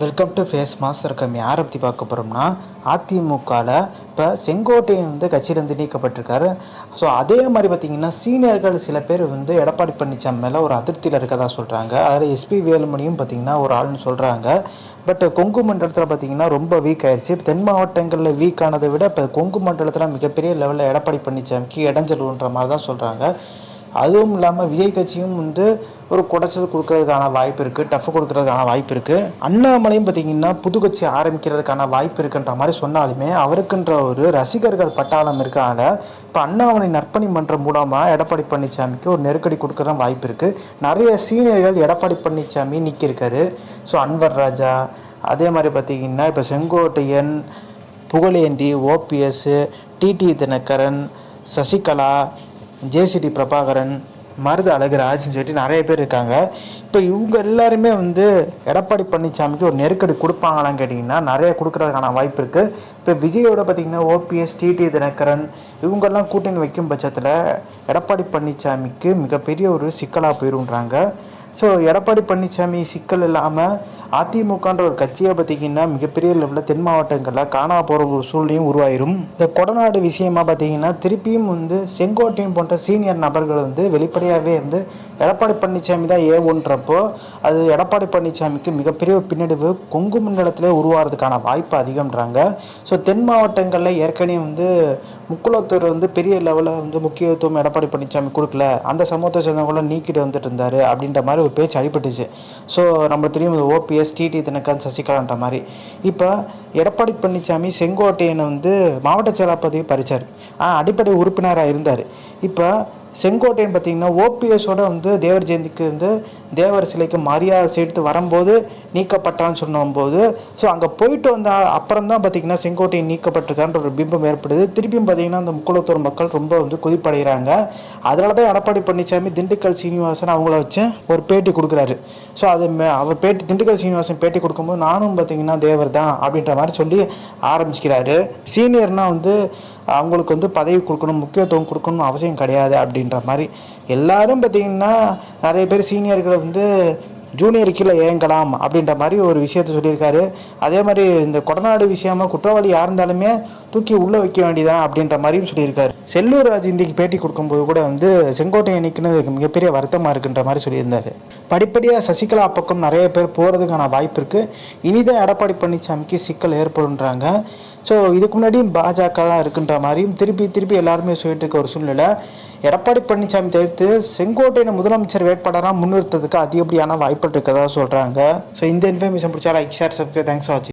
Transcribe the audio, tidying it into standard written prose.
Welcome to face master cam. யாரை பற்றி பார்க்க போகிறோம்னா, அதிமுகவில் இப்போ செங்கோட்டையன் கட்சியிலேருந்து நீக்கப்பட்டிருக்காரு. ஸோ அதே மாதிரி பார்த்திங்கன்னா சீனியர்கள் சில பேர் எடப்பாடி பழனிசாமி மேலே ஒரு அதிருப்தியில் இருக்கதா சொல்கிறாங்க. அதில் எஸ்பி வேலுமணியும் பார்த்திங்கன்னா ஒரு ஆள்னு சொல்கிறாங்க. பட் கொங்கு மண்டலத்தில் பார்த்திங்கன்னா ரொம்ப வீக் ஆயிடுச்சு. தென் மாவட்டங்களில் வீக் ஆனதை விட இப்போ கொங்கு மண்டலத்தில் மிகப்பெரிய லெவலில் எடப்பாடி பழனிசாமிக்கு இடைஞ்சல்ன்ற மாதிரி தான் சொல்கிறாங்க. அதுவும் இல்லாமல் விஜய் கட்சியும் ஒரு குடைச்சல் கொடுக்கறதுக்கான வாய்ப்பு இருக்குது, டஃப் கொடுக்கறதுக்கான வாய்ப்பு இருக்குது. அண்ணாமலையும் பார்த்திங்கன்னா புது கட்சி ஆரம்பிக்கிறதுக்கான வாய்ப்பு இருக்குன்ற மாதிரி சொன்னாலுமே அவருக்குன்ற ஒரு ரசிகர்கள் பட்டாளம் இருக்காங்க. இப்போ அண்ணாமலை நற்பணி மன்றம் மூலமாக எடப்பாடி பழனிசாமிக்கு ஒரு நெருக்கடி கொடுக்குற வாய்ப்பு இருக்குது. நிறைய சீனியர்கள் எடப்பாடி பழனிசாமி நிற்கிருக்காரு. ஸோ அன்வர் ராஜா, அதே மாதிரி பார்த்திங்கன்னா இப்போ Sengottaiyan, Pugazhendhi, OPS, TT Dhinakaran, Sasikala, JCD Prabhakaran, Marudhu அழகுராஜ்னு சொல்லிட்டு நிறைய பேர் இருக்காங்க. இப்போ இவங்க எல்லாருமே எடப்பாடி பழனிசாமிக்கு ஒரு நெருக்கடி கொடுப்பாங்களான்னு கேட்டிங்கன்னா நிறைய கொடுக்கறதுக்கான வாய்ப்பு இருக்குது. இப்போ விஜயோட பார்த்திங்கன்னா ஓபிஎஸ், டிடி தினகரன் இவங்கெல்லாம் கூட்டணி வைக்கும் பட்சத்தில் எடப்பாடி பழனிசாமிக்கு மிகப்பெரிய ஒரு சிக்கலாக போயிருன்றாங்க. ஸோ எடப்பாடி பழனிசாமி சிக்கல் இல்லாமல் அதிமுகன்ற ஒரு கட்சியை பார்த்திங்கன்னா மிகப்பெரிய லெவலில் தென் மாவட்டங்களில் காணா போகிற ஒரு சூழ்நிலையும் உருவாயிரும். இந்த கொடநாடு விஷயமா பார்த்திங்கன்னா திருப்பியும் செங்கோட்டையன் போன்ற சீனியர் நபர்கள் வெளிப்படையாகவே எடப்பாடி பழனிசாமி தான் ஏவுன்றப்போ அது எடப்பாடி பழனிசாமிக்கு மிகப்பெரிய ஒரு பின்னடைவு கொங்கு மண்டலத்திலே உருவாகிறதுக்கான வாய்ப்பு அதிகம்ன்றாங்க. ஸோ தென் மாவட்டங்களில் ஏற்கனவே முக்குளத்தூர் பெரிய லெவலில் முக்கியத்துவம் எடப்பாடி பழனிசாமி கொடுக்கல, அந்த சமூகத்தை சேர்ந்தவங்களும் நீக்கிட்டு வந்துட்டு அப்படின்ற மாதிரி ஒரு பேச்சு அடிபட்டுச்சு. ஸோ நம்ம தெரியும் ஓபிஎஸ், டிடி தினகரன், சசிகலான்ற மாதிரி. இப்போ எடப்பாடி பழனிசாமி செங்கோட்டையனை மாவட்ட செயலாளர் பதவி பறிச்சார், அடிப்படை உறுப்பினராக இருந்தார். இப்போ செங்கோட்டையன் பார்த்திங்கன்னா ஓபிஎஸோட தேவர் ஜெயந்திக்கு தேவர் சிலைக்கு மரியாதை சேர்த்து வரும்போது நீக்கப்பட்டான்னு சொன்னபோது ஸோ அங்கே போயிட்டு வந்த அப்புறம் தான் பார்த்திங்கன்னா செங்கோட்டையன் நீக்கப்பட்டிருக்கான்ற ஒரு பிம்பம் ஏற்படுது. திருப்பியும் பார்த்திங்கன்னா அந்த முக்குளத்தூர் மக்கள் ரொம்ப கொதிப்படைகிறாங்க. அதனால தான் எடப்பாடி பழனிசாமி திண்டுக்கல் சீனிவாசன் அவங்கள வச்சு ஒரு பேட்டி கொடுக்குறாரு. ஸோ அது அவர் திண்டுக்கல் சீனிவாசன் பேட்டி கொடுக்கும்போது நானும் பார்த்திங்கன்னா தேவர் தான் அப்படின்ற மாதிரி சொல்லி ஆரம்பிச்சுக்கிறாரு. சீனியர்னால் அவங்களுக்கு பதவி கொடுக்கணும், முக்கியத்துவம் கொடுக்கணும்னு அவசியம் கிடையாது அப்படின்ற மாதிரி. எல்லாரும் பார்த்திங்கன்னா நிறைய பேர் சீனியர்களை ஜூனியர் கீழே இயங்கலாம் அப்படின்ற மாதிரி ஒரு விஷயத்த சொல்லியிருக்காரு. அதே மாதிரி இந்த கொடநாடு விஷயமா குற்றவாளி யார் இருந்தாலுமே தூக்கி உள்ளே வைக்க வேண்டியதான் அப்படின்ற மாதிரியும் சொல்லியிருக்காரு. செல்லூர் ராஜ் இன்றைக்கு பேட்டி கொடுக்கும்போது கூட செங்கோட்டையன் நிற்கணும் மிகப்பெரிய வருத்தமாக இருக்குன்ற மாதிரி சொல்லியிருந்தார். படிப்படியாக சசிகலா பக்கம் நிறைய பேர் போகிறதுக்கான வாய்ப்பு இருக்குது. இனிதான் எடப்பாடி பழனிசாமிக்கு சிக்கல் ஏற்படுன்றாங்க. ஸோ இதுக்கு முன்னாடி பாஜக தான் இருக்குன்ற மாதிரியும் திருப்பி எல்லாருமே சொல்லிட்டு இருக்க ஒரு சூழ்நிலை. எடப்பாடி பழனிசாமி தவிர்த்து செங்கோட்டையனை முதலமைச்சர் வேட்பாளராக முன்னிறுத்ததுக்கு அதிகப்படியான வாய்ப்பு இருக்கதா சொல்கிறாங்க. ஸோ இந்த இன்ஃபர்மேஷன் பிடிச்சா like, share, subscribe. Thanks for வாட்சிங்.